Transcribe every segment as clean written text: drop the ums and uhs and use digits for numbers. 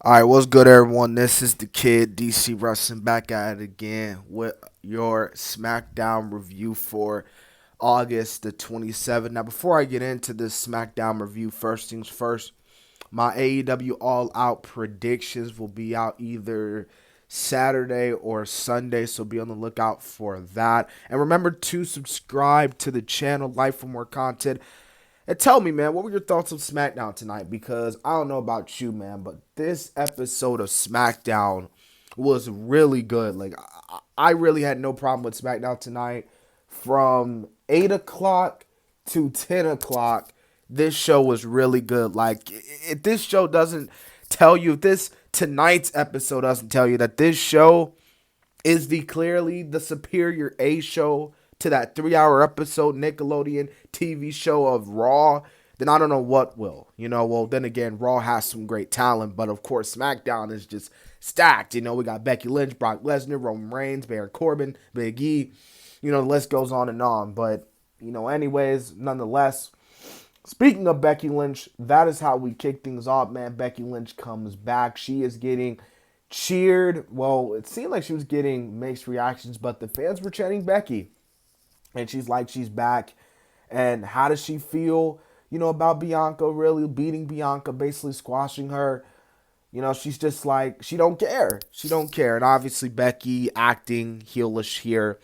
All right, what's good, everyone? This is the Kid DC Wrestling back at it again with your SmackDown review for August the 27th. Now, before I get into this SmackDown review, first things first, my AEW All Out predictions will be out either Saturday or Sunday, so be on the lookout for that. And remember to subscribe to the channel, like for more content. And tell me, man, what were your thoughts of SmackDown tonight? Because I don't know about you, man, but this episode of SmackDown was really good. Like, I really had no problem with SmackDown tonight. From 8 o'clock to 10 o'clock, this show was really good. Like, if this show doesn't tell you, if this tonight's episode doesn't tell you that this show is clearly the superior A show to that 3 hour episode Nickelodeon TV show of Raw, then I don't know what will. Well, then again, Raw has some great talent, but of course, SmackDown is just stacked. We got Becky Lynch, Brock Lesnar, Roman Reigns, Baron Corbin, Big E. The list goes on and on. But, anyways, nonetheless, speaking of Becky Lynch, that is how we kick things off, man. Becky Lynch comes back. She is getting cheered. Well, it seemed like she was getting mixed reactions, but the fans were chanting Becky. And she's like, she's back. And how does she feel, about Bianca really beating Bianca, basically squashing her? She's just like, she don't care. She don't care. And obviously Becky acting heelish here.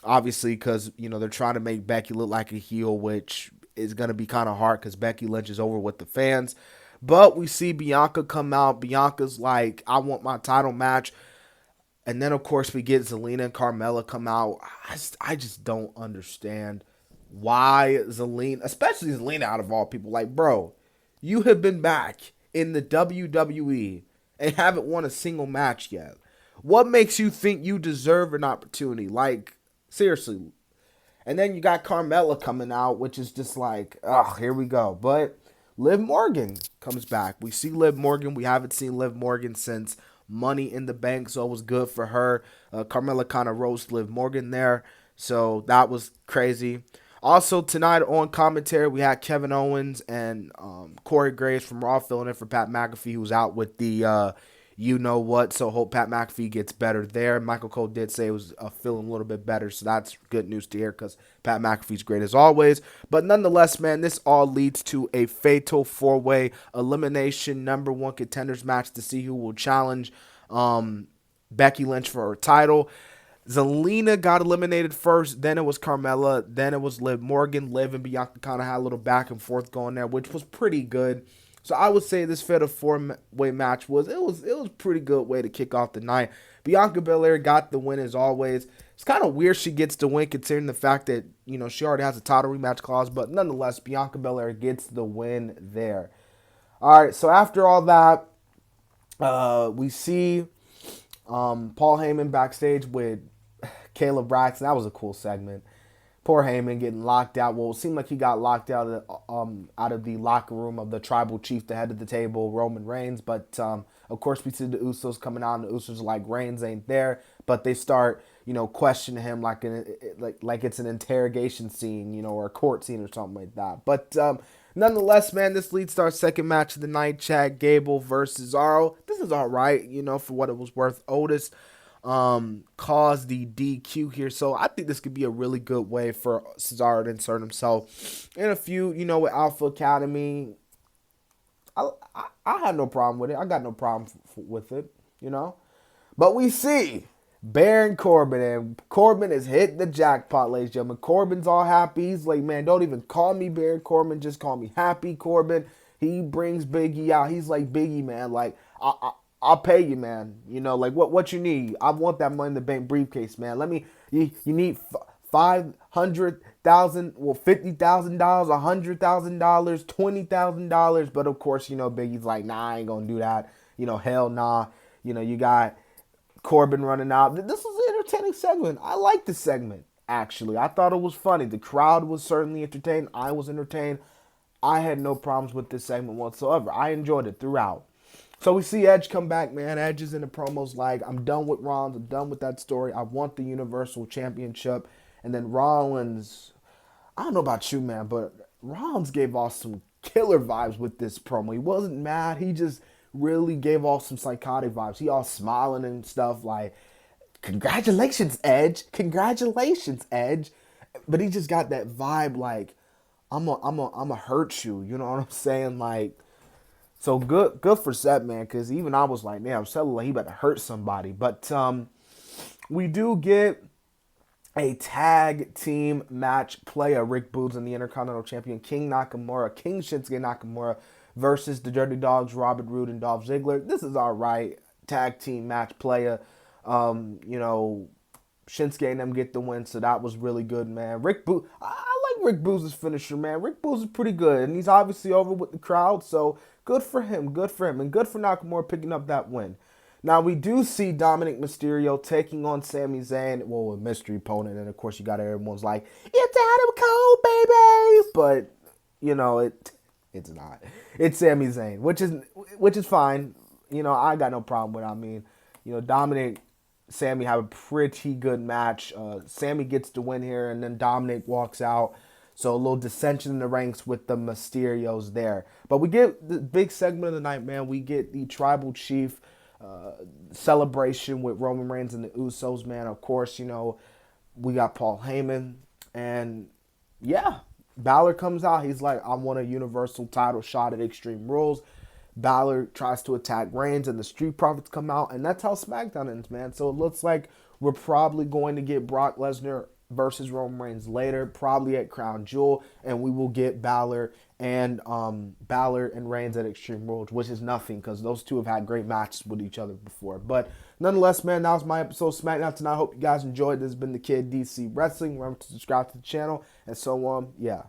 Obviously, because, they're trying to make Becky look like a heel, which is going to be kind of hard because Becky Lynch is over with the fans. But we see Bianca come out. Bianca's like, I want my title match. And then, of course, we get Zelena and Carmella come out. I just don't understand why Zelena, especially Zelena out of all people, like, bro, you have been back in the WWE and haven't won a single match yet. What makes you think you deserve an opportunity? Like, seriously. And then you got Carmella coming out, which is just like, oh, here we go. But Liv Morgan comes back. We see Liv Morgan. We haven't seen Liv Morgan since Money in the Bank, so it was good for her. Carmella kind of roasted Liv Morgan there, so that was crazy. Also, tonight on commentary, we had Kevin Owens and Corey Graves from Raw filling in for Pat McAfee, who was out with the you know what, so hope Pat McAfee gets better there. Michael Cole did say it was feeling a little bit better, so that's good news to hear because Pat McAfee's great as always. But nonetheless, man, this all leads to a fatal four-way elimination number one contenders match to see who will challenge Becky Lynch for her title. Zelena got eliminated first, then it was Carmella, then it was Liv Morgan. Liv and Bianca kind of had a little back and forth going there, which was pretty good. So I would say this fatal four-way match was pretty good way to kick off the night. Bianca Belair got the win as always. It's kind of weird she gets the win considering the fact that she already has a title rematch clause, but nonetheless, Bianca Belair gets the win there. All right, so after all that, we see Paul Heyman backstage with Caleb Braxton. That was a cool segment. Poor Heyman getting locked out. Well, it seemed like he got locked out of the locker room of the tribal chief, the head of the table, Roman Reigns. But of course, we see the Usos coming out, and the Usos are like, Reigns ain't there. But they start, questioning him like it's an interrogation scene, or a court scene or something like that. But nonetheless, man, this leads to our second match of the night: Chad Gable versus Zaro. This is all right, for what it was worth. Otis caused the DQ here. So I think this could be a really good way for Cesaro to insert himself in a feud, with Alpha Academy. I had no problem with it. I got no problem with it. But we see Baron Corbin, and Corbin has hit the jackpot, ladies and gentlemen. Corbin's all happy. He's like, man, don't even call me Baron Corbin. Just call me Happy Corbin. He brings Big E out. He's like, Big E, man, like, I'll pay you, man. Like what you need. I want that Money in the Bank briefcase, man. You need $500,000, well, $50,000, $100,000, $20,000. But of course, Biggie's like, nah, I ain't gonna do that. Hell nah. You got Corbin running out. This was an entertaining segment. I liked the segment, actually. I thought it was funny. The crowd was certainly entertained. I was entertained. I had no problems with this segment whatsoever. I enjoyed it throughout. So we see Edge come back, man. Edge is in the promos like, I'm done with Rollins. I'm done with that story. I want the Universal Championship. And then Rollins, I don't know about you, man, but Rollins gave off some killer vibes with this promo. He wasn't mad. He just really gave off some psychotic vibes. He all smiling and stuff like, congratulations, Edge. Congratulations, Edge. But he just got that vibe like, I'm a hurt you. You know what I'm saying? Like, so good for Seth, man. Because even I was like, damn, Seth, like he about to hurt somebody. But we do get a tag team match play. Rick Boogs and the Intercontinental Champion King Shinsuke Nakamura versus the Dirty Dogs, Robert Roode and Dolph Ziggler. This is all right. Tag team match player. You know, Shinsuke and them get the win, so that was really good, man. I like Rick Boogs' finisher, man. Rick Boogs is pretty good, and he's obviously over with the crowd, so good for him, and good for Nakamura picking up that win. Now, we do see Dominic Mysterio taking on Sami Zayn, well, a mystery opponent, and of course you got everyone's like, it's Adam Cole, baby! But, you know, it's not. It's Sami Zayn, which is fine. You know, I got no problem with it. I mean, you know, Dominic, Sammy have a pretty good match. Sammy gets the win here, and then Dominic walks out. So a little dissension in the ranks with the Mysterios there. But we get the big segment of the night, man. We get the Tribal Chief celebration with Roman Reigns and the Usos, man. Of course, you know, we got Paul Heyman. And, yeah, Balor comes out. He's like, I want a Universal title shot at Extreme Rules. Balor tries to attack Reigns, and the Street Profits come out, and that's how SmackDown ends, man. So it looks like we're probably going to get Brock Lesnar versus Roman Reigns later, probably at Crown Jewel, and we will get Balor and Reigns at Extreme Rules, which is nothing because those two have had great matches with each other before. But nonetheless, man, that was my episode of SmackDown tonight. I hope you guys enjoyed. This has been the Kid DC Wrestling. Remember to subscribe to the channel and so on. Yeah.